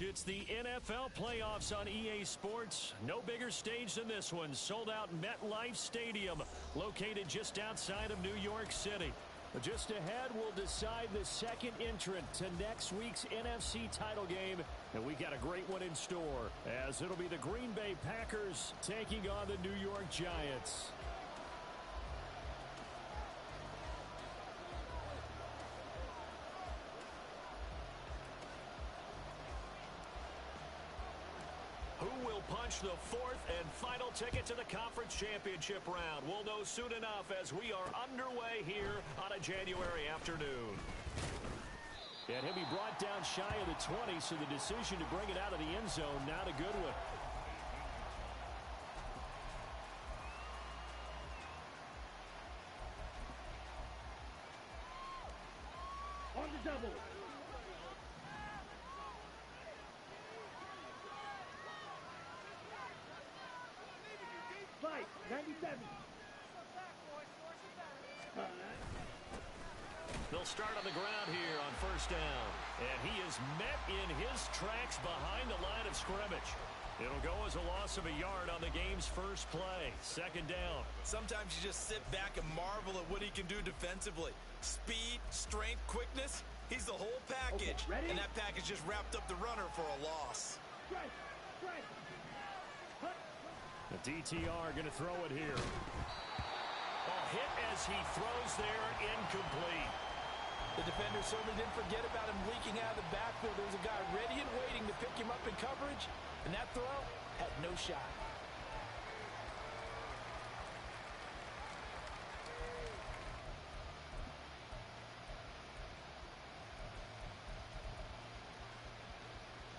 It's the NFL playoffs on EA Sports. No bigger stage than this one. Sold out MetLife Stadium, located just outside of New York City. Just ahead, we'll decide the second entrant to next week's NFC title game. And we got a great one in store, as it'll be the Green Bay Packers taking on the New York Giants. Who will punch the fourth and final ticket to the conference championship round? We'll know soon enough as we are underway here on a January afternoon. And he'll be brought down shy of the 20, so the decision to bring it out of the end zone, not a good one. On the double. Fight, 97. They'll start on the ground here on first down. And he is met in his tracks behind the line of scrimmage. It'll go as a loss of a yard on the game's first play. Second down. Sometimes you just sit back and marvel at what he can do defensively. Speed, strength, quickness. He's the whole package. Okay, ready? And that package just wrapped up the runner for a loss. Strike, strike. The DTR going to throw it here. A hit as he throws there, incomplete. The defender certainly didn't forget about him leaking out of the backfield. There was a guy ready and waiting to pick him up in coverage, and that throw had no shot.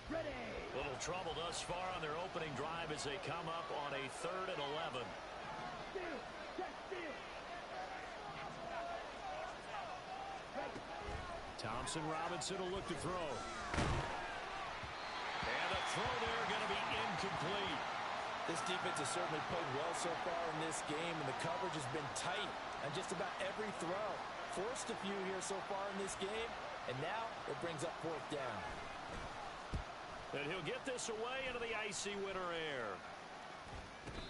Ready. Little trouble thus far on their opening drive as they come up on a 3rd and 11. Steal, check, steal. Thompson Robinson will look to throw. And the throw there going to be incomplete. This defense has certainly played well so far in this game, and the coverage has been tight on just about every throw. Forced a few here so far in this game, and now it brings up 4th down. And he'll get this away into the icy winter air.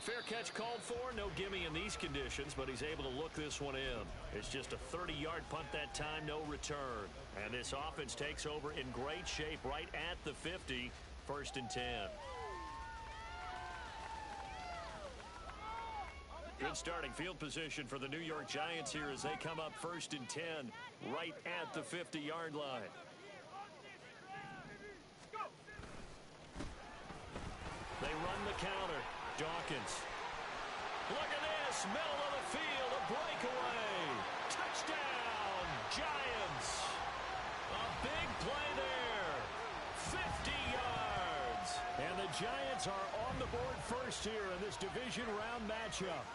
Fair catch called for. No gimme in these conditions, but he's able to look this one in. It's just a 30-yard punt that time, no return. And this offense takes over in great shape right at the 50, 1st and 10. Good starting field position for the New York Giants here as they come up 1st and 10 right at the 50-yard line. They run the counter. Dawkins. Look at this. Middle of the field. A breakaway. Touchdown. Giants. A big play there. 50 yards. And the Giants are on the board first here in this division round matchup.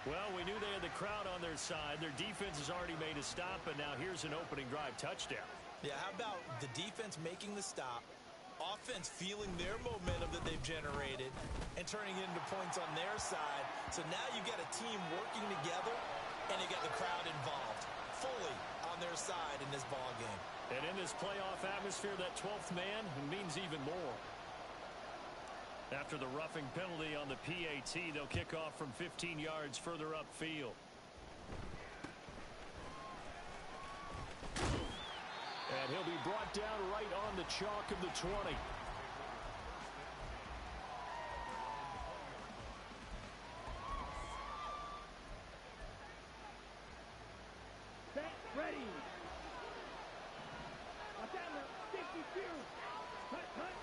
Well, we knew they had the crowd on their side. Their defense has already made a stop, and now here's an opening drive touchdown. Yeah, how about the defense making the stop, offense feeling their momentum that they've generated and turning it into points on their side. So now you got a team working together, and you got the crowd involved fully on their side in this ball game. And in this playoff atmosphere, that 12th man means even more. After the roughing penalty on the PAT, they'll kick off from 15 yards further upfield. And he'll be brought down right on the chalk of the 20. Set, ready. Atlanta, 62. Cut, cut.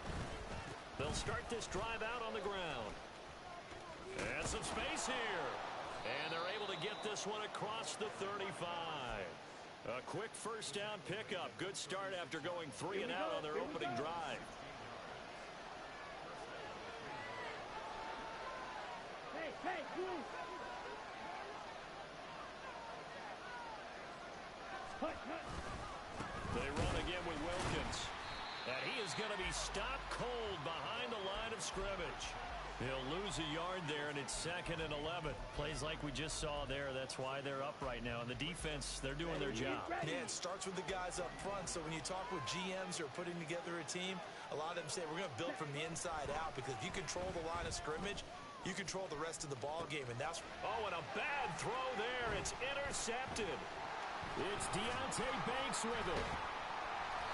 They'll start this drive out on the ground. And some space here. And they're able to get this one across the 35. A quick first down pickup. Good start after going 3 and out on their opening drive. Hey, hey, move. Cut, cut. They run again with Wilkins. And he is going to be stopped cold behind the line of scrimmage. He'll lose a yard there, and it's 2nd and 11. Plays like we just saw there. That's why they're up right now. And the defense, they're doing their job. Yeah, it starts with the guys up front. So when you talk with GMs who are putting together a team, a lot of them say we're going to build from the inside out, because if you control the line of scrimmage, you control the rest of the ball game. And that's... Oh, and a bad throw there. It's intercepted. It's Deontay Banks with it.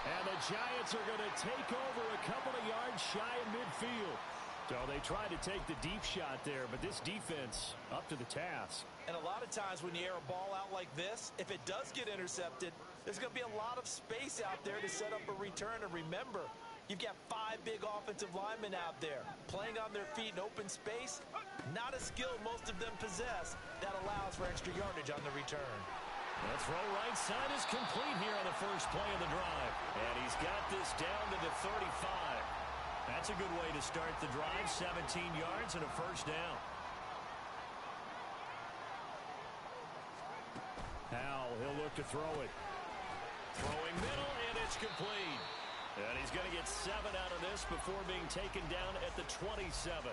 And the Giants are going to take over a couple of yards shy of midfield. So they tried to take the deep shot there, but this defense up to the task. And a lot of times when you air a ball out like this, if it does get intercepted, there's going to be a lot of space out there to set up a return. And remember, you've got 5 big offensive linemen out there playing on their feet in open space. Not a skill most of them possess that allows for extra yardage on the return. The throw right side is complete here on the first play of the drive. And he's got this down to the 35. That's a good way to start the drive. 17 yards and a first down. Howell, he'll look to throw it. Throwing middle, and it's complete. And he's going to get 7 out of this before being taken down at the 27.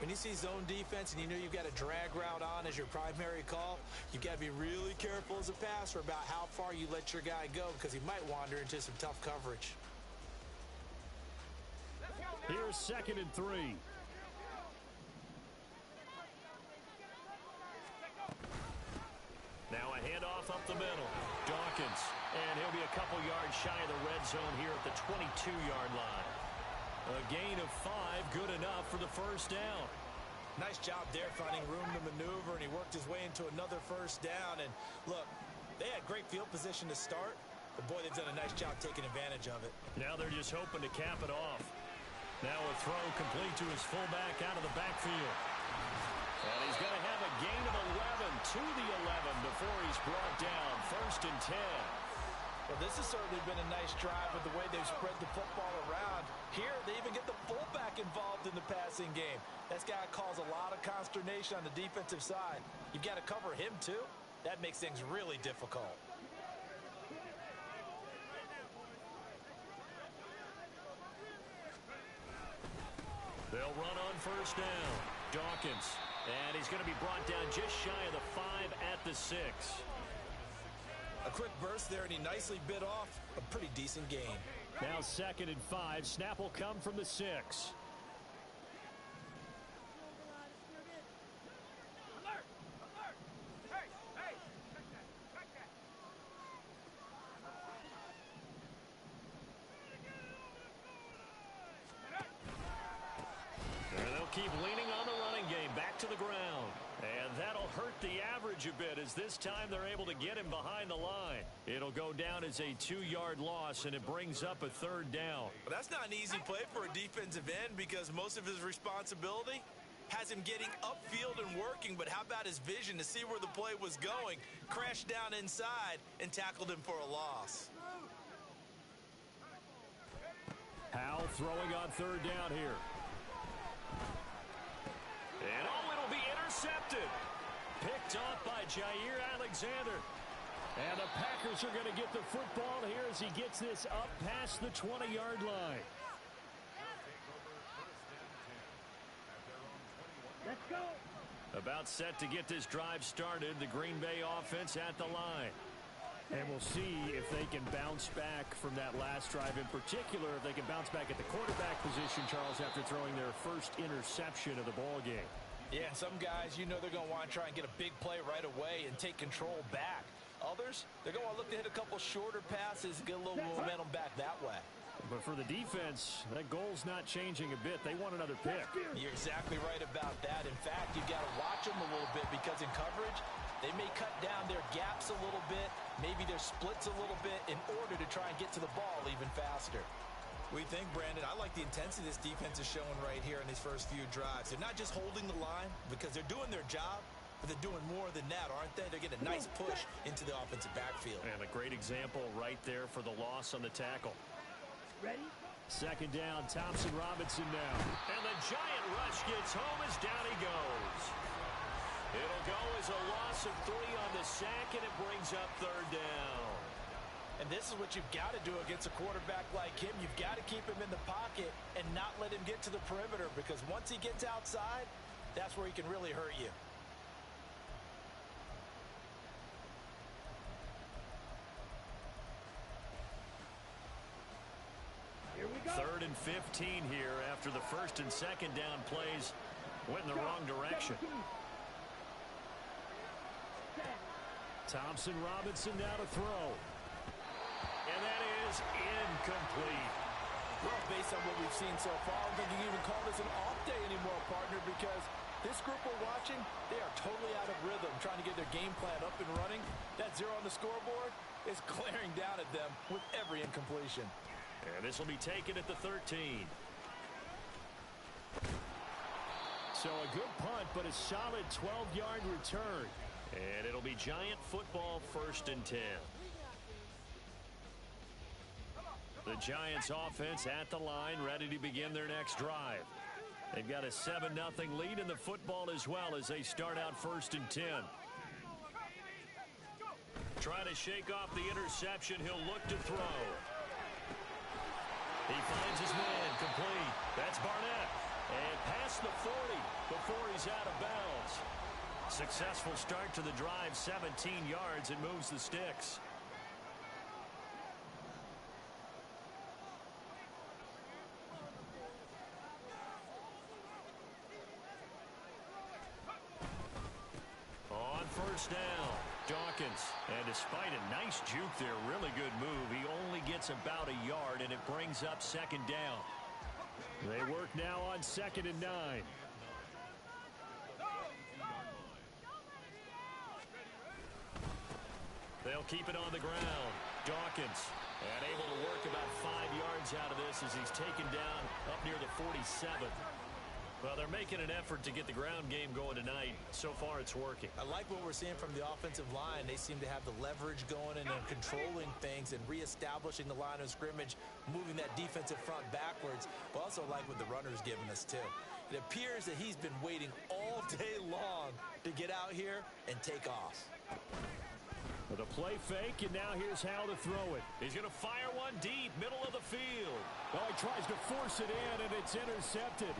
When you see zone defense and you know you've got a drag route on as your primary call, you've got to be really careful as a passer about how far you let your guy go, because he might wander into some tough coverage. Here's 2nd and 3. Now a handoff up the middle. Dawkins. And he'll be a couple yards shy of the red zone here at the 22-yard line. A gain of 5, good enough for the first down. Nice job there finding room to maneuver, and he worked his way into another first down. And look, they had great field position to start, but boy, they've done a nice job taking advantage of it. Now they're just hoping to cap it off. Now a throw complete to his fullback out of the backfield. And he's going to have a gain of 11 to the 11 before he's brought down. 1st and 10. Well, this has certainly been a nice drive with the way they've spread the football around. Here, they even get the fullback involved in the passing game. That's got to cause a lot of consternation on the defensive side. You've got to cover him, too. That makes things really difficult. They'll run on first down. Dawkins. And he's going to be brought down just shy of the 5 at the 6. A quick burst there, and he nicely bit off a pretty decent gain. Now 2nd and 5. Snap will come from the 6. Keep leaning on the running game. Back to the ground. And that'll hurt the average a bit, as this time they're able to get him behind the line. It'll go down as a 2-yard loss, and it brings up a 3rd down. Well, that's not an easy play for a defensive end, because most of his responsibility has him getting upfield and working. But how about his vision to see where the play was going? Crashed down inside and tackled him for a loss. Howell throwing on 3rd down here. And it'll be intercepted. Picked off by Jair Alexander. And the Packers are going to get the football here as he gets this up past the 20-yard line. Let's go. About set to get this drive started. The Green Bay offense at the line. And we'll see if they can bounce back from that last drive. In particular, if they can bounce back at the quarterback position, Charles, after throwing their first interception of the ball game. Yeah, and some guys, you know they're going to want to try and get a big play right away and take control back. Others, they're going to look to hit a couple shorter passes and get a little momentum back that way. But for the defense, that goal's not changing a bit. They want another pick. You're exactly right about that. In fact, you've got to watch them a little bit, because in coverage, they may cut down their gaps a little bit, maybe their splits a little bit, in order to try and get to the ball even faster. What do you think, Brandon? I like the intensity this defense is showing right here in these first few drives. They're not just holding the line because they're doing their job, but they're doing more than that, aren't they? They're getting a nice push into the offensive backfield. And a great example right there for the loss on the tackle. Ready? 2nd down, Thompson Robinson now. And the giant rush gets home as down he goes. It'll go as a loss of 3 on the sack, and it brings up 3rd down. And this is what you've got to do against a quarterback like him. You've got to keep him in the pocket and not let him get to the perimeter, because once he gets outside, that's where he can really hurt you. Here we go. 3rd and 15 here after the 1st and 2nd down plays went in the wrong direction. Thompson Robinson now to throw. And that is incomplete. Well, based on what we've seen so far, I don't think you can even call this an off day anymore, partner, because this group we're watching, they are totally out of rhythm, trying to get their game plan up and running. That 0 on the scoreboard is glaring down at them with every incompletion. And this will be taken at the 13. So a good punt, but a solid 12-yard return. And it'll be Giant football, 1st and 10. The Giants offense at the line, ready to begin their next drive. They've got a 7-0 lead in the football as well as they start out 1st and 10. Trying to shake off the interception. He'll look to throw. He finds his man, complete. That's Barnett. And past the 40 before he's out of bounds. Successful start to the drive, 17 yards, and moves the sticks. On 1st down, Dawkins. And despite a nice juke there, really good move, he only gets about a yard, and it brings up 2nd down. They work now on 2nd and 9. They'll keep it on the ground. Dawkins, and able to work about 5 yards out of this as he's taken down up near the 47. Well, they're making an effort to get the ground game going tonight. So far, it's working. I like what we're seeing from the offensive line. They seem to have the leverage going and they're controlling things and reestablishing the line of scrimmage, moving that defensive front backwards. But also like what the runner's giving us, too. It appears that he's been waiting all day long to get out here and take off. With a play fake, and now here's how to throw it. He's going to fire one deep, middle of the field. Oh, he tries to force it in, and it's intercepted.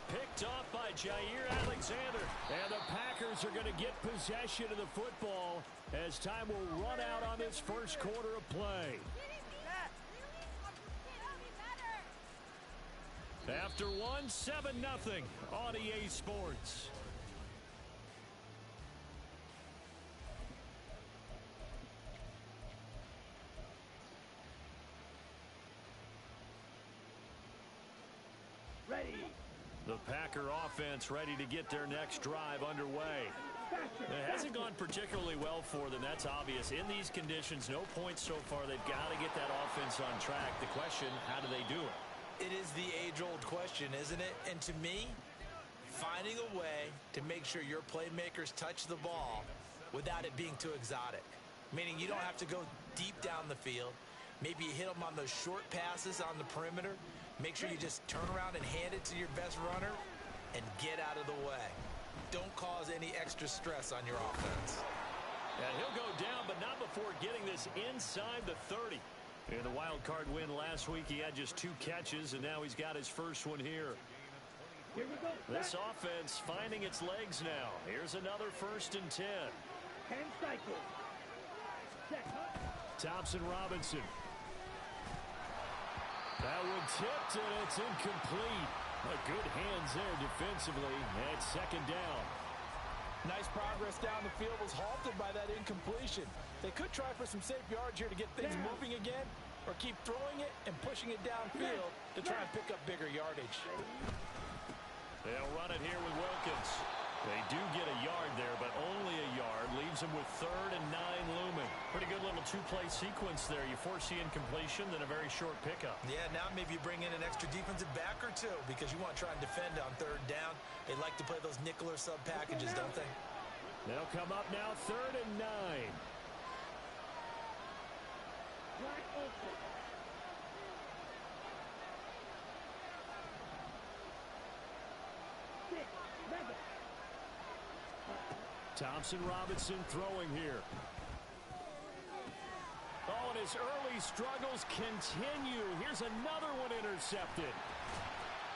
Picked off by Jair Alexander. And the Packers are going to get possession of the football as time will run out on this 1st quarter of play. After one, 7-0 on EA Sports. Ready. The Packer offense ready to get their next drive underway. It hasn't gone particularly well for them, that's obvious. In these conditions, no points so far. They've got to get that offense on track. The question, how do they do it? It is the age-old question, isn't it? And to me, finding a way to make sure your playmakers touch the ball without it being too exotic. Meaning you don't have to go deep down the field. Maybe you hit them on those short passes on the perimeter. Make sure you just turn around and hand it to your best runner and get out of the way. Don't cause any extra stress on your offense. And he'll go down, but not before getting this inside the 30. In the wild card win last week, he had just 2 catches, and now he's got his first one here. Here we go. This offense finding its legs now. Here's another 1st and 10. 10 cycles. Check. Thompson Robinson. That one tipped, and it's incomplete. But good hands there defensively at 2nd down. Nice progress down the field was halted by that incompletion. They could try for some safe yards here to get things moving again, or keep throwing it and pushing it downfield to try and pick up bigger yardage. They'll run it here with Wilkins. They do get a yard there, but only a yard. Leaves them with 3rd and 9 looming. Pretty good little 2-play sequence there. You force the incompletion, then a very short pickup. Yeah, now maybe you bring in an extra defensive back or 2 because you want to try and defend on 3rd down. They like to play those nickel or sub packages, don't they? They'll come up now 3rd and 9. Black open. Thompson Robinson throwing here. Oh, and his early struggles continue. Here's another one intercepted.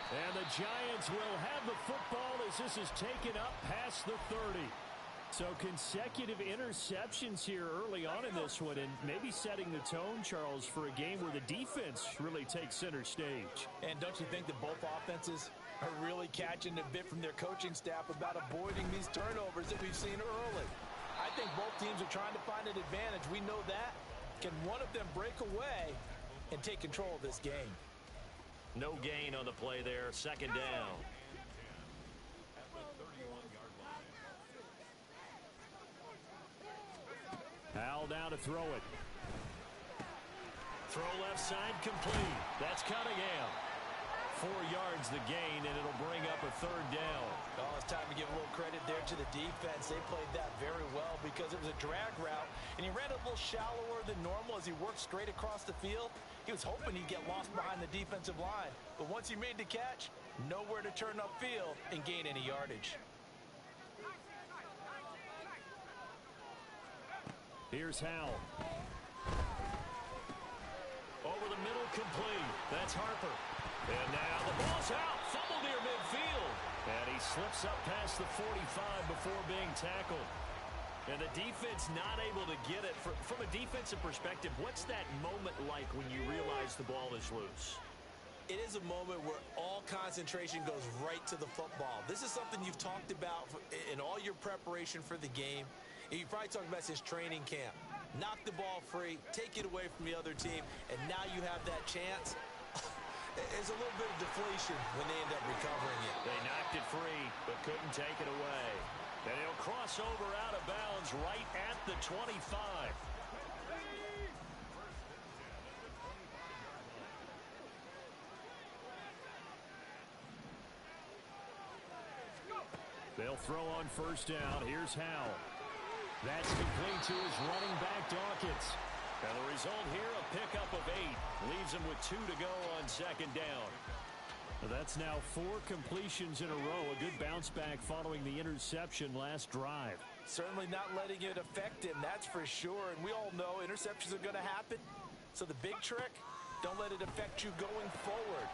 And the Giants will have the football as this is taken up past the 30. So consecutive interceptions here early on in this one, and maybe setting the tone, Charles, for a game where the defense really takes center stage. And don't you think that both offenses are really catching a bit from their coaching staff about avoiding these turnovers that we've seen early? I think both teams are trying to find an advantage. We know that. Can one of them break away and take control of this game? No gain on the play there. Second down. Howell now to throw it. Throw left side complete. That's Cunningham. 4 yards the gain, and it'll bring up a third down. Oh, it's time to give a little credit there to the defense. They played that very well because it was a drag route, and he ran a little shallower than normal as he worked straight across the field. He was hoping he'd get lost behind the defensive line, but once he made the catch, nowhere to turn upfield and gain any yardage. Here's Howell. Over the middle, complete. That's Harper. And now the ball's out. Fumble near midfield. And he slips up past the 45 before being tackled. And the defense not able to get it. From a defensive perspective, what's that moment like when you realize the ball is loose? It is a moment where all concentration goes right to the football. This is something you've talked about in all your preparation for the game. You probably talked about since training camp. Knock the ball free, take it away from the other team, and now you have that chance. There's a little bit of deflation when they end up recovering it. They knocked it free, but couldn't take it away. And he'll cross over out of bounds right at the 25. They'll throw on first down. Here's Howell. That's complete to his running back, Dawkins. And the result here, a pickup of 8. Leaves him with 2 to go on second down. That's now 4 completions in a row. A good bounce back following the interception last drive. Certainly not letting it affect him, that's for sure. And we all know interceptions are going to happen. So the big trick, don't let it affect you going forward.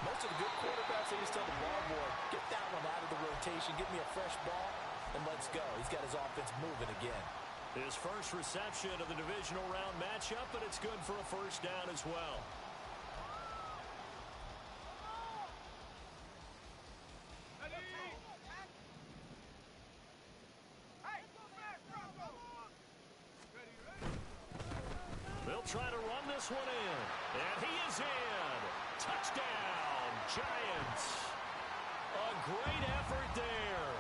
Most of the good quarterbacks, they just tell the ball boy, get that one out of the rotation, give me a fresh ball, and let's go. He's got his offense moving again. His first reception of the divisional round matchup, but it's good for a first down as well. They'll try to run this one in, and he is in. Touchdown, Giants. A great effort there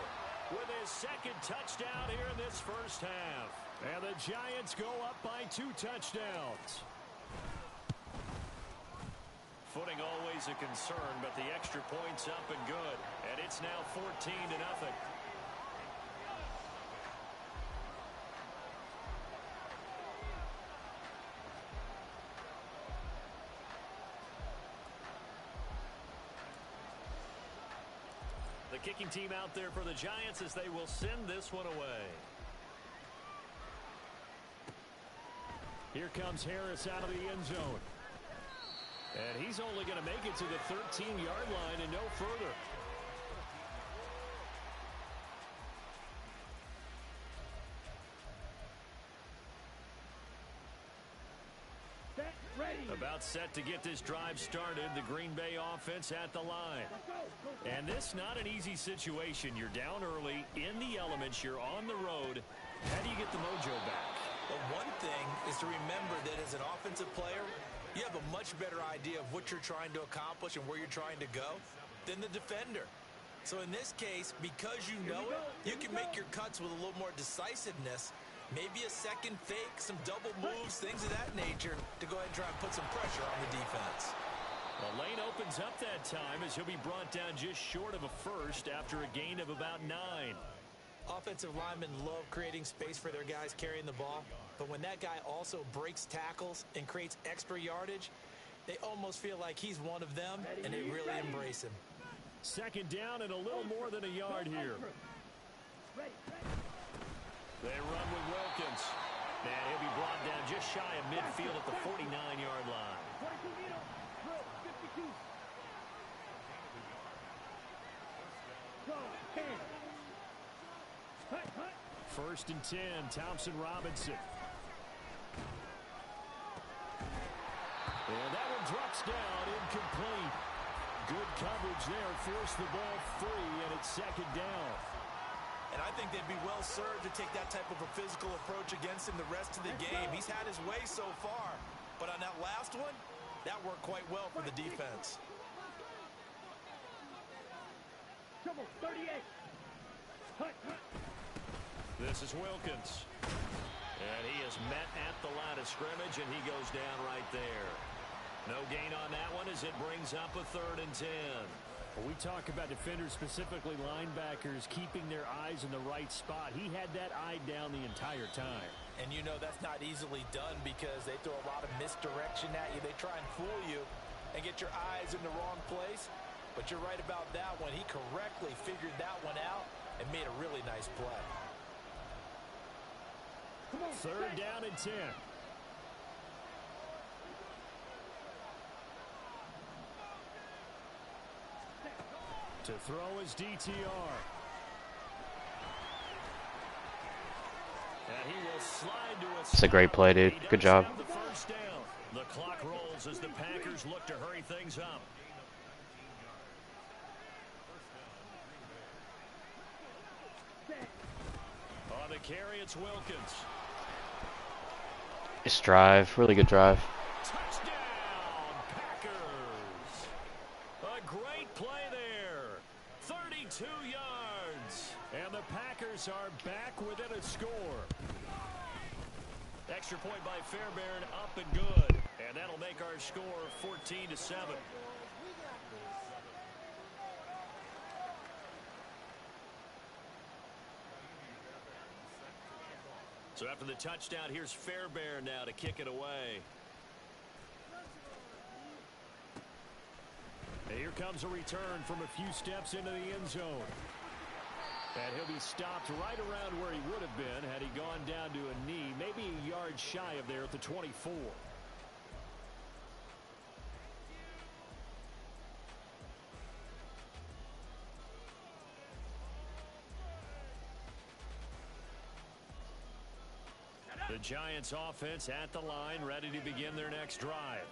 with his second touchdown here in this first half. And the Giants go up by 2 touchdowns. Footing always a concern, but the extra point's up and good. And it's now 14-0. The kicking team out there for the Giants as they will send this one away. Here comes Harris out of the end zone. And he's only going to make it to the 13-yard line and no further. Set, ready. About set to get this drive started. The Green Bay offense at the line. And this not an easy situation. You're down early, in the elements, you're on the road. How do you get the mojo back? Well, one thing is to remember that as an offensive player, you have a much better idea of what you're trying to accomplish and where you're trying to go than the defender. So in this case, because you know it, you can make your cuts with a little more decisiveness, maybe a second fake, some double moves, things of that nature, to go ahead and try and put some pressure on the defense. The lane opens up that time as he'll be brought down just short of a first after a gain of about 9. Offensive linemen love creating space for their guys carrying the ball, but when that guy also breaks tackles and creates extra yardage, they almost feel like he's one of them, and they really embrace him. Second down and a little more than a yard here. They run with Wilkins. And he'll be brought down just shy of midfield at the 49-yard line. 52. Go, 10. First and 10, Thompson Robinson. And that one drops down, incomplete. Good coverage there, forced the ball free, and it's second down. And I think they'd be well served to take that type of a physical approach against him the rest of the game. He's had his way so far, but on that last one, that worked quite well for the defense. Trouble, 38. This is Wilkins. And he is met at the line of scrimmage, and he goes down right there. No gain on that one as it brings up a 3rd and 10. Well, we talk about defenders, specifically linebackers, keeping their eyes in the right spot. He had that eye down the entire time. And you know that's not easily done because they throw a lot of misdirection at you. They try and fool you and get your eyes in the wrong place. But you're right about that one. He correctly figured that one out and made a really nice play. 3rd down and 10. To throw his DTR. And he will slide to a It's a great play, dude. Good job. The first down. The clock rolls as the Packers look to hurry things up. On the carry, it's Wilkins. Nice drive. Really good drive. Touchdown, Packers. A great play there. 32 yards. And the Packers are back within a score. Extra point by Fairbairn, up and good. And that'll make our score 14-7. So after the touchdown, here's Fairbairn now to kick it away. And here comes a return from a few steps into the end zone. And he'll be stopped right around where he would have been had he gone down to a knee, maybe a yard shy of there at the 24. The Giants offense at the line, ready to begin their next drive.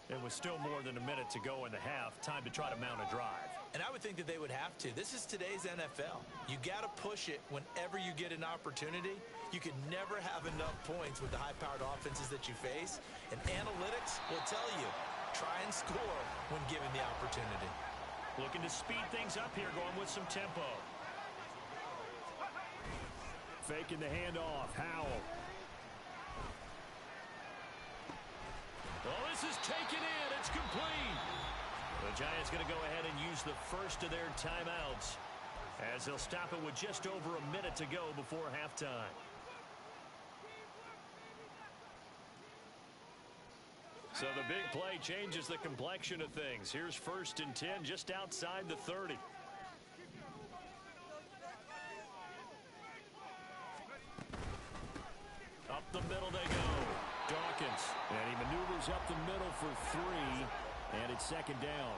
It was still more than a minute to go in the half. Time to try to mount a drive. And I would think that they would have to. This is today's NFL. You got to push it whenever you get an opportunity. You can never have enough points with the high-powered offenses that you face. And analytics will tell you, try and score when given the opportunity. Looking to speed things up here, going with some tempo. Faking the handoff. Howell. Oh, this is taken in. It's complete. The Giants going to go ahead and use the first of their timeouts as they'll stop it with just over a minute to go before halftime. So the big play changes the complexion of things. Here's 1st and 10 just outside the 30. Up the middle they go. Dawkins. And he maneuvers up the middle for 3. And it's 2nd down.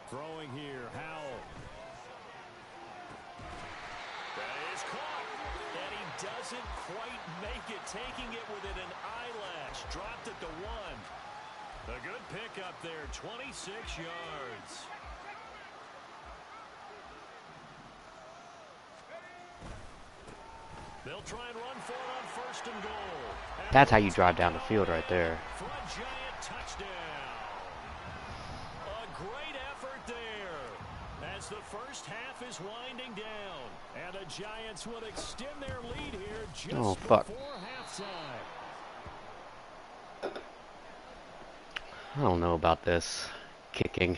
Throwing here. Howell. That is caught. And he doesn't quite make it. Taking it within an eyelash. Dropped at the 1. A good pickup there. 26 yards. They'll try and run for it on 1st and goal. That's how you drive down the field right there. For a giant touchdown. A great effort there as the first half is winding down. And the Giants will extend their lead here just before halftime. I don't know about this kicking.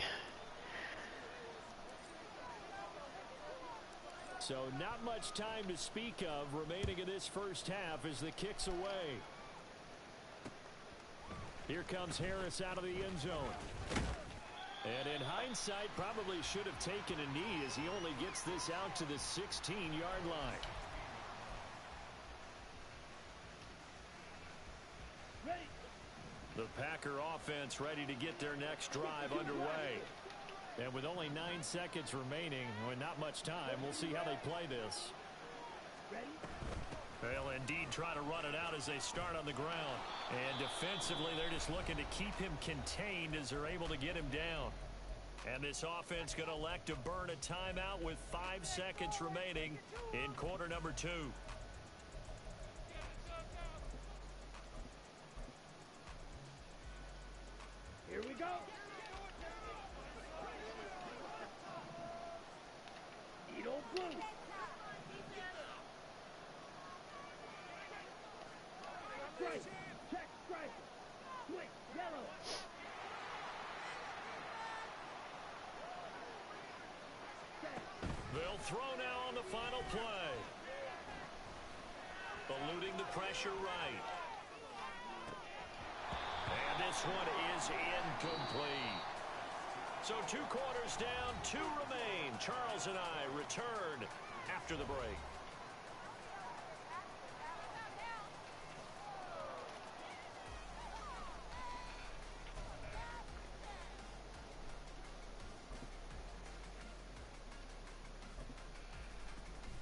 So not much time to speak of remaining in this first half as the kick's away. Here comes Harris out of the end zone. And in hindsight, probably should have taken a knee as he only gets this out to the 16-yard line. The Packer offense ready to get their next drive underway. And with only 9 seconds remaining, with not much time, we'll see how they play this. They'll indeed try to run it out as they start on the ground. And defensively, they're just looking to keep him contained as they're able to get him down. And this offense going to elect to burn a timeout with 5 seconds remaining in quarter number 2. Here we go. Edo blue. Strike. Check strike. Switch yellow. They'll throw now on the final play. Eluding the pressure right. And this one is incomplete. So 2 quarters down, 2 remain. Charles and I return after the break.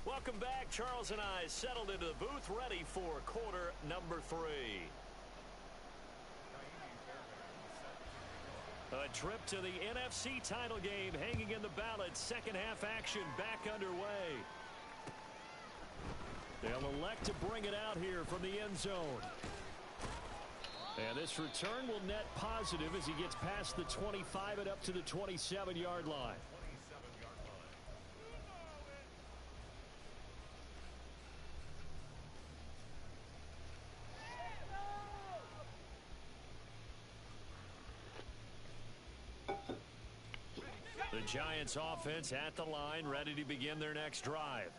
Welcome back. Charles and I settled into the booth, ready for quarter number 3. A trip to the NFC title game hanging in the balance. Second half action back underway. They'll elect to bring it out here from the end zone. And this return will net positive as he gets past the 25 and up to the 27-yard line. The Giants offense at the line, ready to begin their next drive.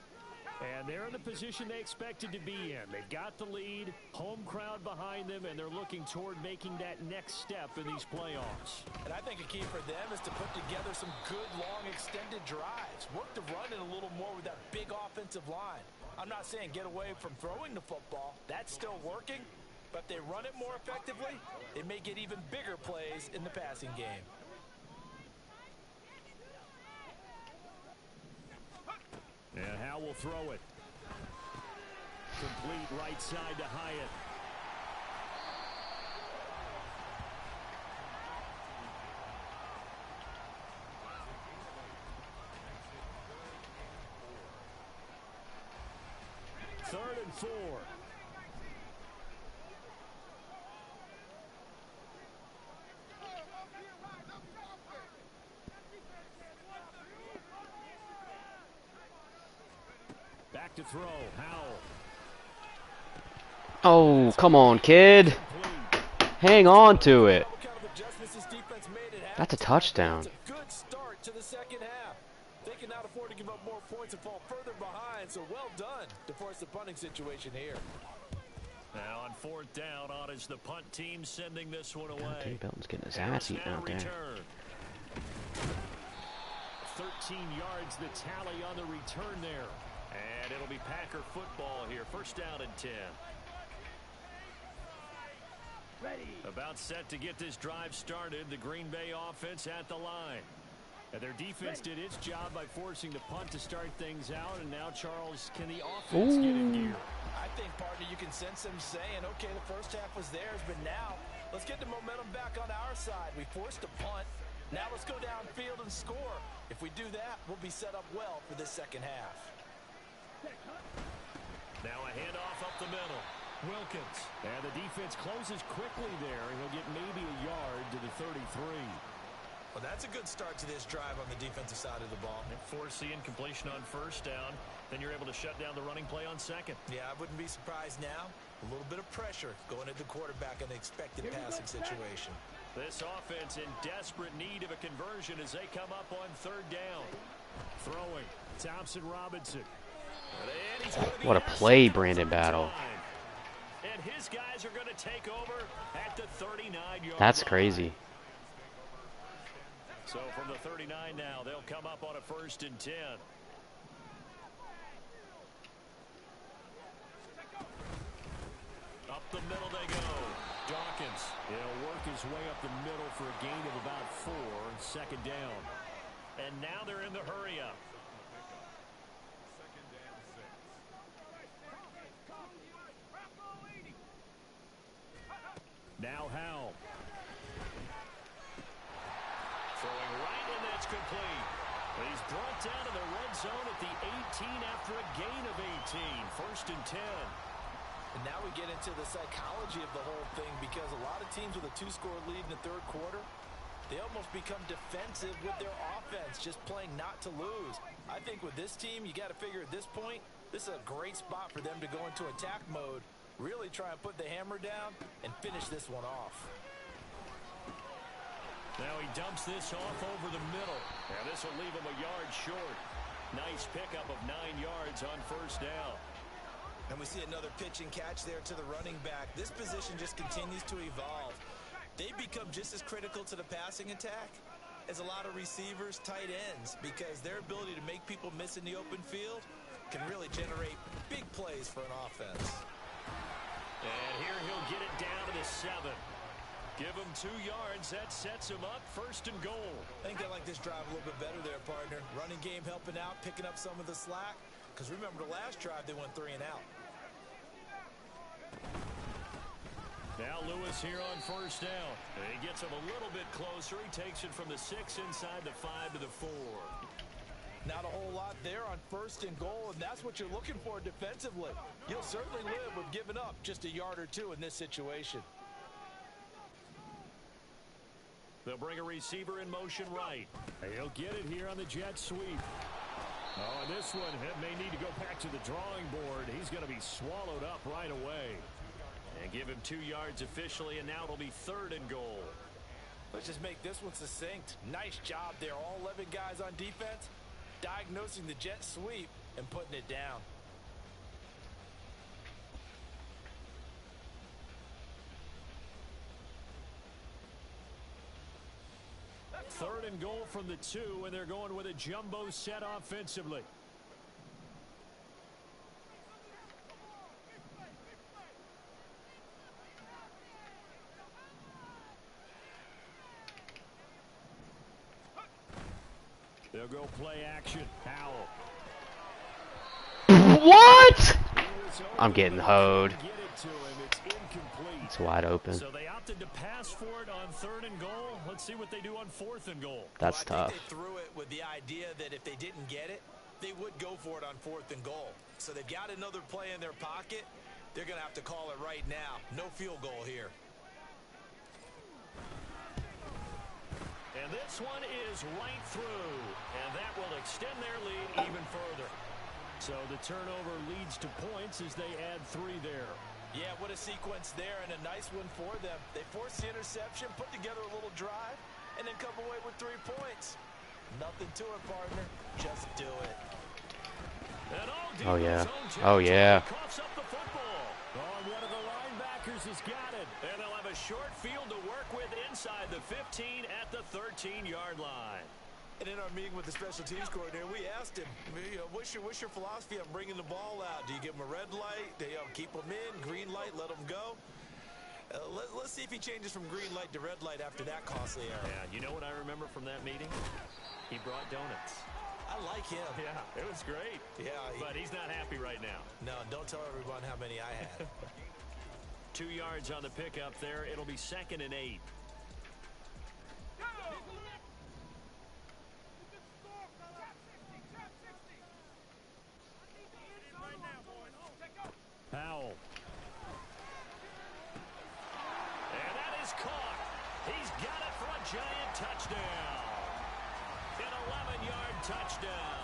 And they're in the position they expected to be in. They've got the lead, home crowd behind them, and they're looking toward making that next step in these playoffs. And I think a key for them is to put together some good, long, extended drives. Work the run in a little more with that big offensive line. I'm not saying get away from throwing the football. That's still working. But if they run it more effectively, it may get even bigger plays in the passing game. And Howe will throw it. Complete right side to Hyatt. Third and 4. Back to throw. Howell. Oh, come on, kid. Hang on to it. That's a touchdown. That's a good start to the second half. They can now afford to give up more points and fall further behind, so well done to force the punting situation here. Now on 4th down, on is the punt team sending this one away. Belton's getting his ass eaten out there. 13 yards the tally on the return there. And it'll be Packer football here. First down and 10. Ready. About set to get this drive started. The Green Bay offense at the line. And their defense did its job by forcing the punt to start things out. And now, Charles, can the offense get in gear? I think, partner, you can sense them saying, okay, the first half was theirs, but now let's get the momentum back on our side. We forced a punt. Now let's go downfield and score. If we do that, we'll be set up well for this second half. Now a handoff up the middle. Wilkins. And the defense closes quickly there. He'll get maybe a yard to the 33. Well, that's a good start to this drive on the defensive side of the ball. And force the incompletion on first down. Then you're able to shut down the running play on second. Yeah, I wouldn't be surprised now. A little bit of pressure going at the quarterback in the expected passing situation. This offense in desperate need of a conversion as they come up on 3rd down. Throwing. Thompson Robinson. What a play, Brandon Battle. And his guys are going to take over at the 39-yard That's line. crazy. So from the 39 now, they'll come up on a 1st and 10. Up the middle they go. Dawkins. He'll work his way up the middle for a gain of about 4, second down. And now they're in the hurry-up. Now Howell. Throwing right, and that's complete. He's brought down to the red zone at the 18 after a gain of 18. First and 10. And now we get into the psychology of the whole thing, because a lot of teams with a 2-score lead in the third quarter, they almost become defensive with their offense, just playing not to lose. I think with this team, you got to figure at this point, this is a great spot for them to go into attack mode, really try and put the hammer down and finish this one off. Now he dumps this off over the middle. And this will leave him a yard short. Nice pickup of 9 yards on first down. And we see another pitch and catch there to the running back. This position just continues to evolve. They become just as critical to the passing attack as a lot of receivers, tight ends, because their ability to make people miss in the open field can really generate big plays for an offense. And here he'll get it down to the 7. Give him 2 yards. That sets him up first and goal. I think I like this drive a little bit better there, partner. Running game helping out, picking up some of the slack. Because remember, the last drive, they went 3 and out. Now Lewis here on first down. And he gets him a little bit closer. He takes it from the 6 inside the 5 to the 4. Not a whole lot there on first and goal, and that's what you're looking for defensively. You'll certainly live with giving up just a yard or 2 in this situation. They'll bring a receiver in motion right. And he'll get it here on the jet sweep. Oh, and this one may need to go back to the drawing board. He's going to be swallowed up right away. And give him 2 yards officially, and now it'll be 3rd and goal. Let's just make this one succinct. Nice job there. All 11 guys on defense diagnosing the jet sweep and putting it down. Third and goal from the 2, and they're going with a jumbo set offensively. They'll go play action. Howell. What? I'm getting hoed. It's wide open. So they opted to pass for it on 3rd and goal. Let's see what they do on 4th and goal. That's tough. I think they threw it with the idea that if they didn't get it, they would go for it on 4th and goal. So they've got another play in their pocket. They're going to have to call it right now. No field goal here. And this one is right through. And that will extend their lead even further. So the turnover leads to points as they add 3 there. Yeah, what a sequence there, and a nice one for them. They forced the interception, put together a little drive, and then come away with 3 points. Nothing to it, partner. Just do it. Oh, yeah. Oh, yeah. Coughs up the football. Oh, one of the linebackers has got it. And they'll have a short field to work with inside the 15 at the 13-yard line. And in our meeting with the special teams coordinator, we asked him, what's your philosophy on bringing the ball out? Do you give them a red light? Do you keep them in? Green light, let them go? Let's see if he changes from green light to red light after that costly error. Yeah, you know what I remember from that meeting? He brought donuts. I like him. Yeah, it was great. Yeah. But he's not happy right now. No, don't tell everyone how many I had. 2 yards on the pickup there. It'll be 2nd and 8. Howell. And that is caught. He's got it for a giant touchdown. An 11-yard touchdown.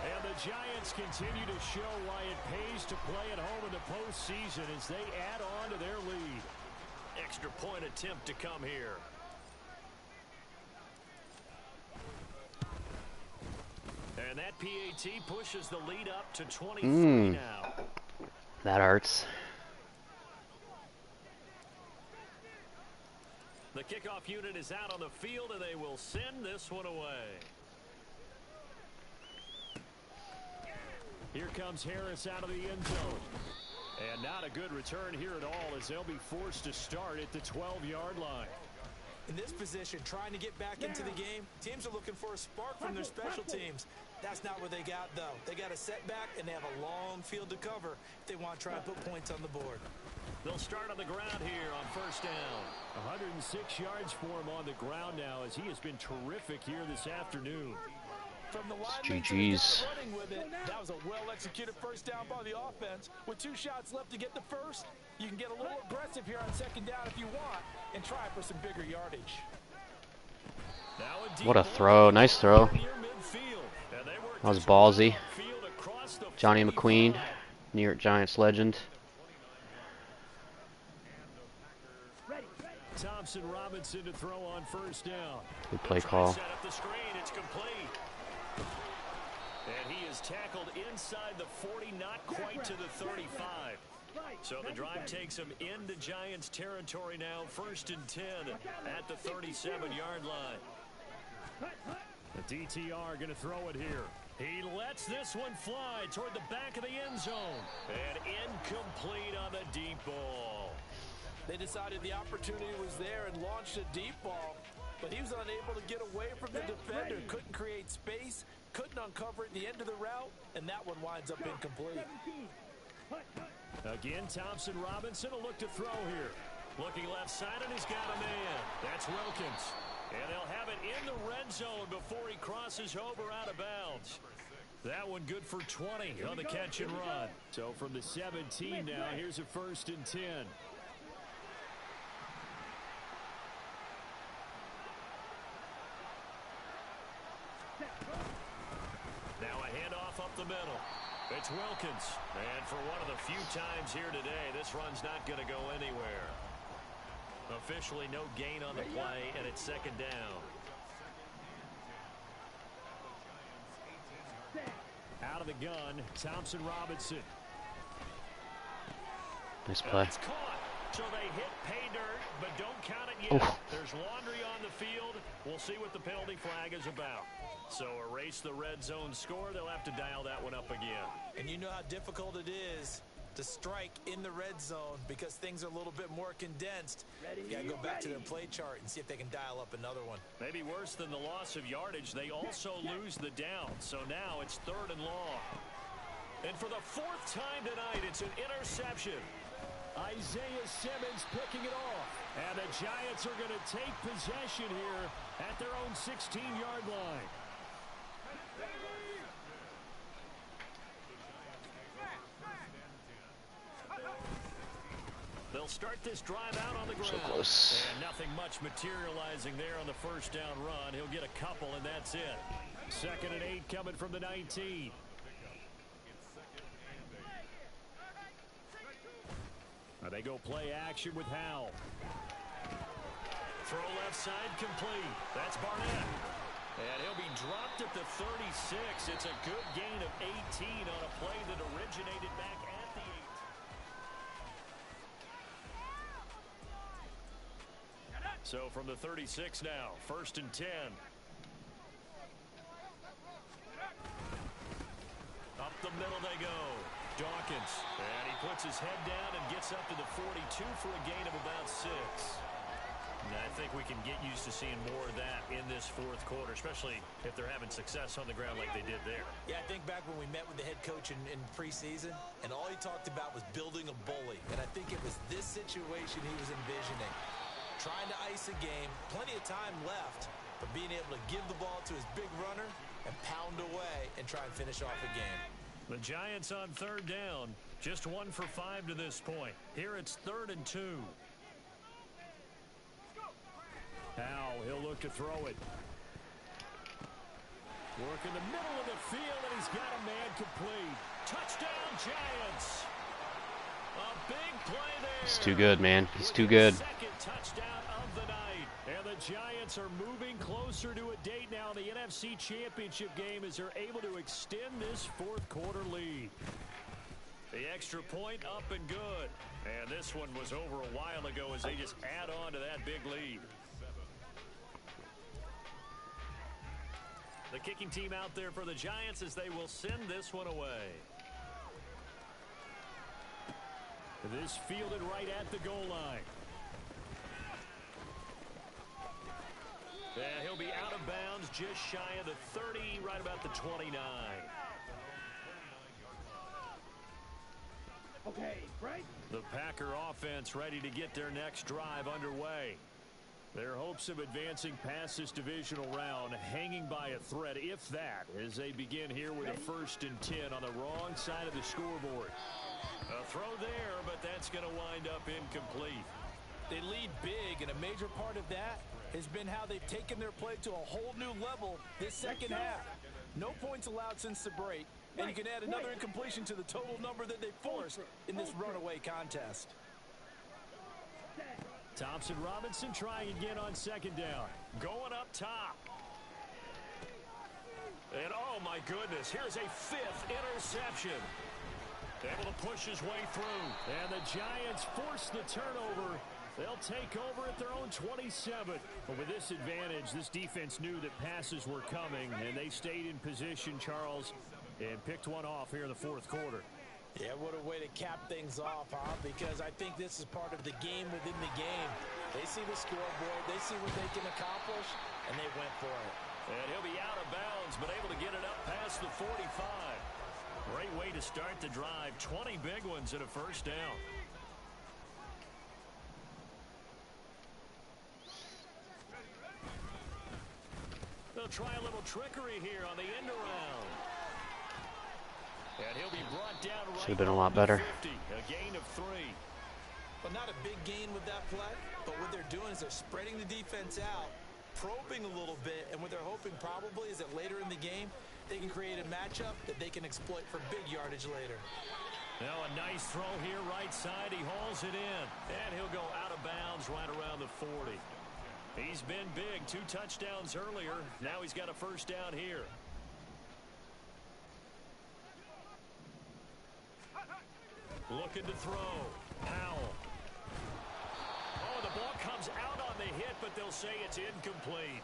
And the Giants continue to show why it pays to play at home in the postseason as they add on to their lead. Extra point attempt to come here. And that PAT pushes the lead up to 23 now. That hurts. The kickoff unit is out on the field, and they will send this one away. Here comes Harris out of the end zone. And not a good return here at all as they'll be forced to start at the 12-yard line. In this position, trying to get back into the game, teams are looking for a spark from their special teams. That's not what they got, though. They got a setback, and they have a long field to cover if they want to try and put points on the board. They'll start on the ground here on first down. 106 yards for him on the ground now as he has been terrific here this afternoon. From the linemen GG's. running with it, that was a well-executed first down by the offense. With 2 shots left to get the first, you can get a little aggressive here on second down if you want and try for some bigger yardage. What a throw. Nice throw. That was ballsy. Johnny McQueen, New York Giants legend. Thompson Robinson to throw on first down. Good play call. Set up the screen. It's complete. And he is tackled inside the 40, not quite to the 35. So the drive takes him into Giants territory now. First and 10 at the 37-yard line. The DTR going to throw it here. He lets this one fly toward the back of the end zone. And incomplete on the deep ball. They decided the opportunity was there and launched a deep ball, but he was unable to get away from the defender, couldn't create space, couldn't uncover at the end of the route, and that one winds up incomplete. Again, Thompson Robinson will look to throw here. Looking left side, and he's got a man. That's Wilkins. And they'll have it in the red zone before he crosses over out of bounds. That one good for 20 on the catch and run. So from the 17 now, here's a first and 10. Now a handoff up the middle. It's Wilkins. And for one of the few times here today, this run's not going to go anywhere. Officially no gain on the play, and it's second down. Out of the gun, Thompson Robinson. Nice play. It's caught. So they hit pay dirt, but don't count it yet. Oof. There's laundry on the field. We'll see what the penalty flag is about. So erase the red zone score. They'll have to dial that one up again. And you know how difficult it is to strike in the red zone because things are a little bit more condensed. You got to go back to their play chart and see if they can dial up another one. Maybe worse than the loss of yardage, they also lose the down. So now it's third and long. And for the 4th time tonight, it's an interception. Isaiah Simmons picking it off. And the Giants are going to take possession here at their own 16-yard line. They'll start this drive out on the ground. So close. And nothing much materializing there on the first down run. He'll get a couple, and that's it. 2nd and 8 coming from the 19. They go play action with Howell. Throw left side complete. That's Barnett. And he'll be dropped at the 36. It's a good gain of 18 on a play that originated back at the 8. So from the 36 now, 1st and 10. Up the middle they go. Dawkins. And he puts his head down and gets up to the 42 for a gain of about 6. And I think we can get used to seeing more of that in this 4th quarter, especially if they're having success on the ground like they did there. Yeah, I think back when we met with the head coach in preseason, and all he talked about was building a bully. And I think it was this situation he was envisioning. Trying to ice a game, plenty of time left, but being able to give the ball to his big runner and pound away and try and finish off a game. The Giants on 3rd down, just 1 for 5 to this point. Here it's 3rd and 2. Howell, he'll look to throw it. Work in the middle of the field, and he's got a man complete. Touchdown, Giants. A big play there. He's too good, man. He's too good. Second touchdown of the night. And the Giants are moving closer to a date now in the NFC Championship game as they're able to extend this 4th quarter lead. The extra point up and good. And this one was over a while ago as they just add on to that big lead. The kicking team out there for the Giants as they will send this one away. This fielded right at the goal line. just shy of the 30, right about the 29. Okay, break. The Packer offense ready to get their next drive underway. Their hopes of advancing past this divisional round hanging by a thread, if that, as they begin here with a 1st and 10 on the wrong side of the scoreboard. A throw there, but that's going to wind up incomplete. They lead big, and a major part of that has been how they've taken their play to a whole new level this second half. No points allowed since the break, and you can add another incompletion to the total number that they forced in this runaway contest. Thompson Robinson trying again on 2nd down. Going up top. And oh my goodness, here's a 5th interception. Able to push his way through. And the Giants force the turnover. They'll take over at their own 27. But with this advantage, this defense knew that passes were coming, and they stayed in position, Charles, and picked one off here in the 4th quarter. Yeah, what a way to cap things off, huh? Because I think this is part of the game within the game. They see the scoreboard, they see what they can accomplish, and they went for it. And he'll be out of bounds, but able to get it up past the 45. Great way to start the drive. 20 big ones and a 1st down. They'll try a little trickery here on the end around. And he'll be brought down right. Should have been a lot better. 50, a gain of 3. Well, not a big gain with that play, but what they're doing is they're spreading the defense out, probing a little bit, and what they're hoping probably is that later in the game, they can create a matchup that they can exploit for big yardage later. Now a nice throw here right side. He hauls it in. And he'll go out of bounds right around the 40. He's been big. 2 touchdowns earlier. Now he's got a 1st down here. Looking to throw. Powell. Oh, the ball comes out on the hit, but they'll say it's incomplete.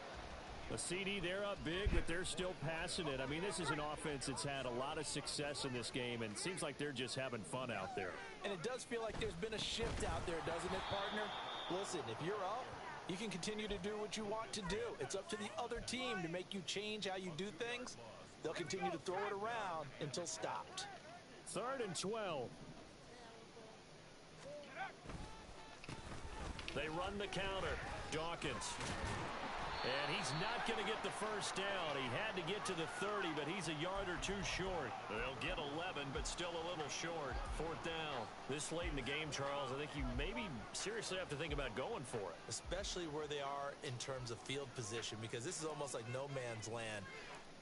A CD, they're up big, but they're still passing it. I mean, this is an offense that's had a lot of success in this game, and it seems like they're just having fun out there. And it does feel like there's been a shift out there, doesn't it, partner? Listen, if you're up, you can continue to do what you want to do. It's up to the other team to make you change how you do things. They'll continue to throw it around until stopped. 3rd and 12. They run the counter. Dawkins. And he's not going to get the 1st down. He had to get to the 30, but he's a yard or 2 short. They'll get 11, but still a little short. 4th down. This late in the game, Charles, I think you maybe seriously have to think about going for it. Especially where they are in terms of field position, because this is almost like no man's land.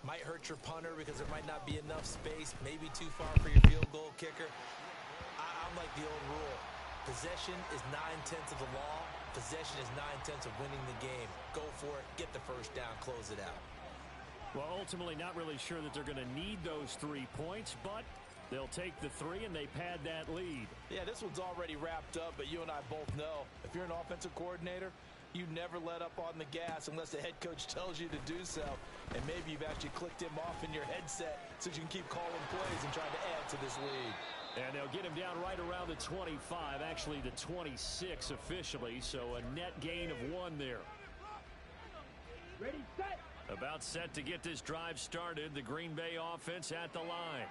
Might hurt your punter because there might not be enough space, maybe too far for your field goal kicker. I'm like the old rule. Possession is 9/10 of the law. Possession is 9/10 of winning the game. Go for it, get the 1st down, close it out. Well, ultimately not really sure that they're going to need those 3 points, but they'll take the 3 and they pad that lead. Yeah, this one's already wrapped up, but you and I both know if you're an offensive coordinator, you never let up on the gas unless the head coach tells you to do so. And maybe you've actually clicked him off in your headset so you can keep calling plays and trying to add to this lead. And they'll get him down right around the 25, actually the 26 officially, so a net gain of 1 there. Ready, set. About set to get this drive started, the Green Bay offense at the line.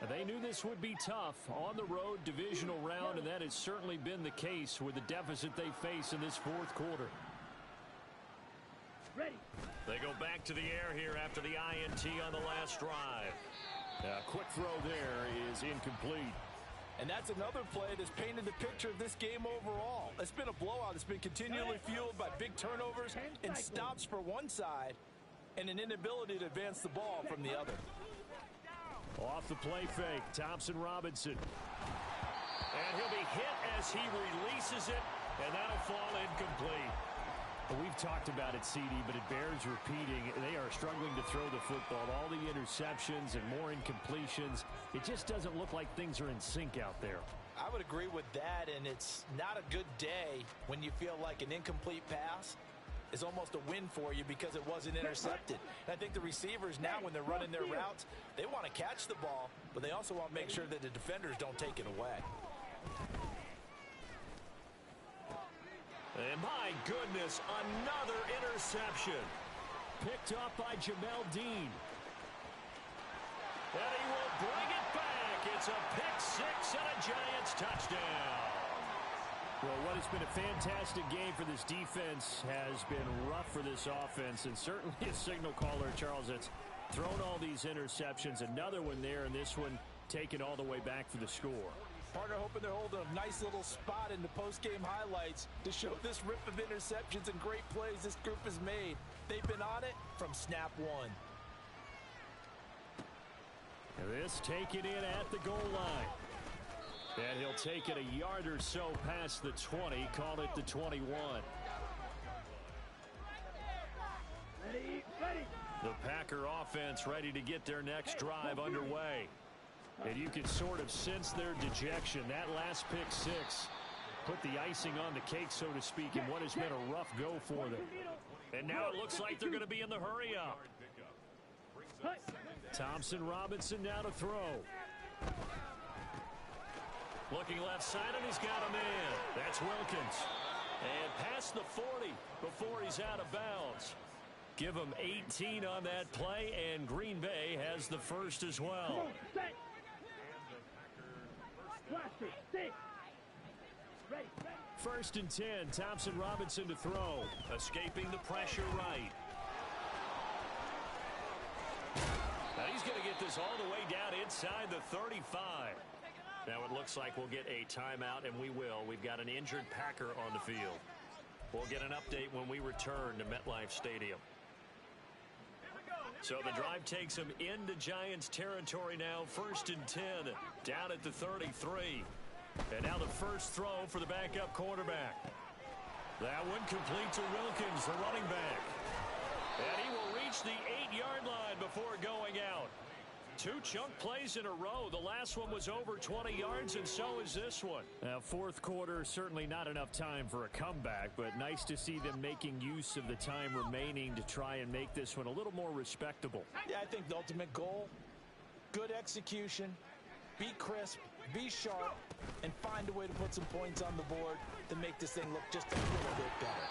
They knew this would be tough on the road divisional round, and that has certainly been the case with the deficit they face in this 4th quarter. Ready. They go back to the air here after the INT on the last drive. A quick throw there is incomplete. And that's another play that's painted the picture of this game overall. It's been a blowout. It's been continually fueled by big turnovers and stops for one side and an inability to advance the ball from the other. Off the play fake, Thompson Robinson. And he'll be hit as he releases it, and that'll fall incomplete. We've talked about it, CD, but it bears repeating. They are struggling to throw the football. All the interceptions and more incompletions. It just doesn't look like things are in sync out there. I would agree with that, and it's not a good day when you feel like an incomplete pass is almost a win for you because it wasn't intercepted. And I think the receivers now, when they're running their routes, they want to catch the ball, but they also want to make sure that the defenders don't take it away. And my goodness, another interception. picked off by Jamel Dean. And he will bring it back. It's a pick six and a Giants touchdown. Well, what has been a fantastic game for this defense has been rough for this offense, and certainly a signal caller, Charles, that's thrown all these interceptions. Another one there, and this one taken all the way back for the score. Partner hoping they're holding a nice little spot in the post-game highlights to show this rip of interceptions and great plays this group has made. They've been on it from snap one. And this taken in at the goal line. And he'll take it a yard or so past the 20, call it the 21. Ready. The Packer offense ready to get their next drive underway. And you can sort of sense their dejection. That last pick six put the icing on the cake, so to speak, in what has been a rough go for them. And now it looks like they're going to be in the hurry up. Thompson Robinson now to throw. Looking left side, and he's got a man. That's Wilkins. And past the 40 before he's out of bounds. Give him 18 on that play, and Green Bay has the first as well. First and 10, Thompson Robinson to throw. Escaping the pressure right. Now he's going to get this all the way down inside the 35. Now it looks like we'll get a timeout, and we will. We've got an injured Packer on the field. We'll get an update when we return to MetLife Stadium. So the drive takes him into Giants territory now. First and 10, down at the 33. And now the first throw for the backup quarterback. That one complete to Wilkins, the running back. And he will reach the 8-yard line before going out. Two chunk plays in a row. The last one was over 20 yards, and so is this one. Now, fourth quarter, certainly not enough time for a comeback, but nice to see them making use of the time remaining to try and make this one a little more respectable. Yeah, I think the ultimate goal, good execution, be crisp, be sharp, and find a way to put some points on the board to make this thing look just a little bit better.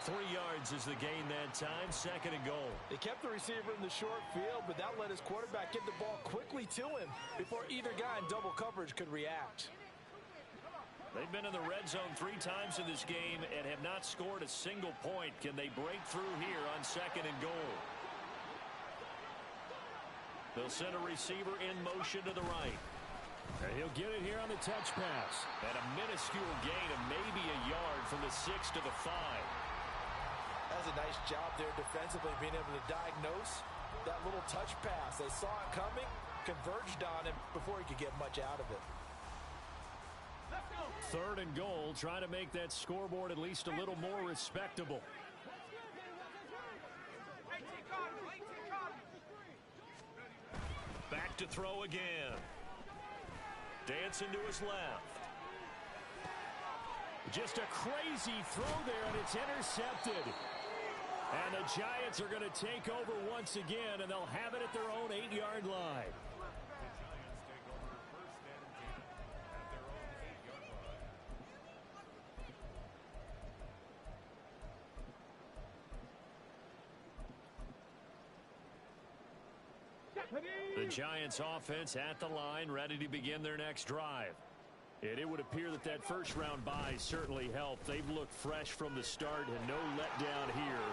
3 yards is the gain that time, second and goal. They kept the receiver in the short field, but that let his quarterback get the ball quickly to him before either guy in double coverage could react. They've been in the red zone 3 times in this game and have not scored a single point. Can they break through here on second and goal? They'll send a receiver in motion to the right. And he'll get it here on the touch pass. And a minuscule gain of maybe a yard from the 6 to the 5. That's a nice job there defensively, being able to diagnose that little touch pass. They saw it coming, converged on him before he could get much out of it. Third and goal, trying to make that scoreboard at least a little more respectable. Back to throw again. Dancing to his left. Just a crazy throw there, and it's intercepted. And the Giants are going to take over once again, and they'll have it at their own 8-yard line. The Giants offense at the line, ready to begin their next drive. And it would appear that that first-round bye certainly helped. They've looked fresh from the start and no letdown here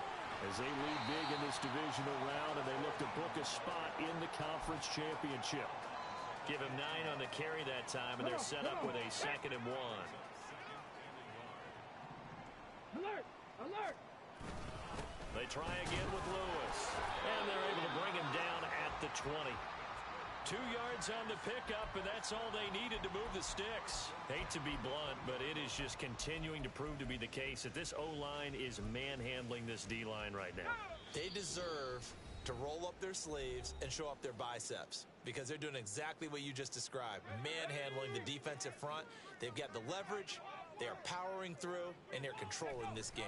as they lead big in this divisional round, and they look to book a spot in the conference championship. Give him 9 on the carry that time, and they're set up with a 2nd and 1. Alert! Alert! They try again with Lewis, and they're able to bring him down at the 20. 2 yards on the pickup, and that's all they needed to move the sticks. Hate to be blunt, but it is just continuing to prove to be the case that this O-line is manhandling this D-line right now. They deserve to roll up their sleeves and show up their biceps because they're doing exactly what you just described, manhandling the defensive front. They've got the leverage, they are powering through, and they're controlling this game.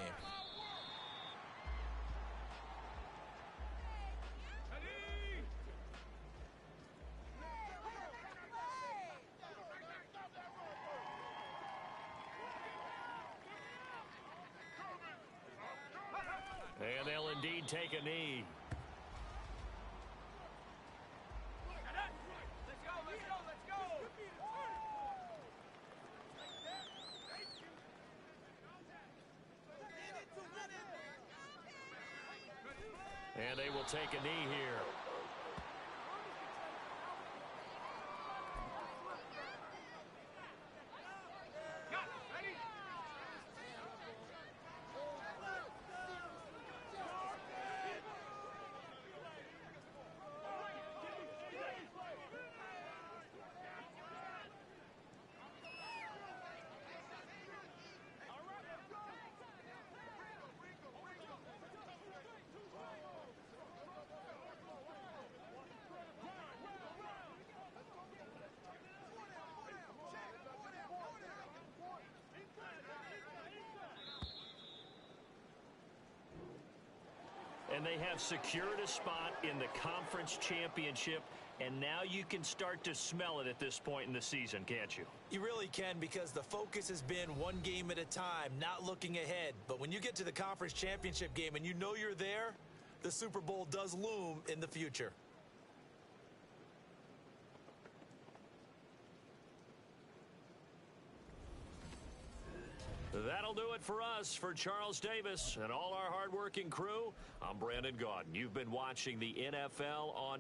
indeed take a knee. And they will take a knee here. And they have secured a spot in the conference championship, and now you can start to smell it at this point in the season, can't you? You really can, because the focus has been one game at a time, not looking ahead. But when you get to the conference championship game and you know you're there, the Super Bowl does loom in the future. That'll do it for us. For Charles Davis and all our hardworking crew, I'm Brandon Gaudin. You've been watching the NFL on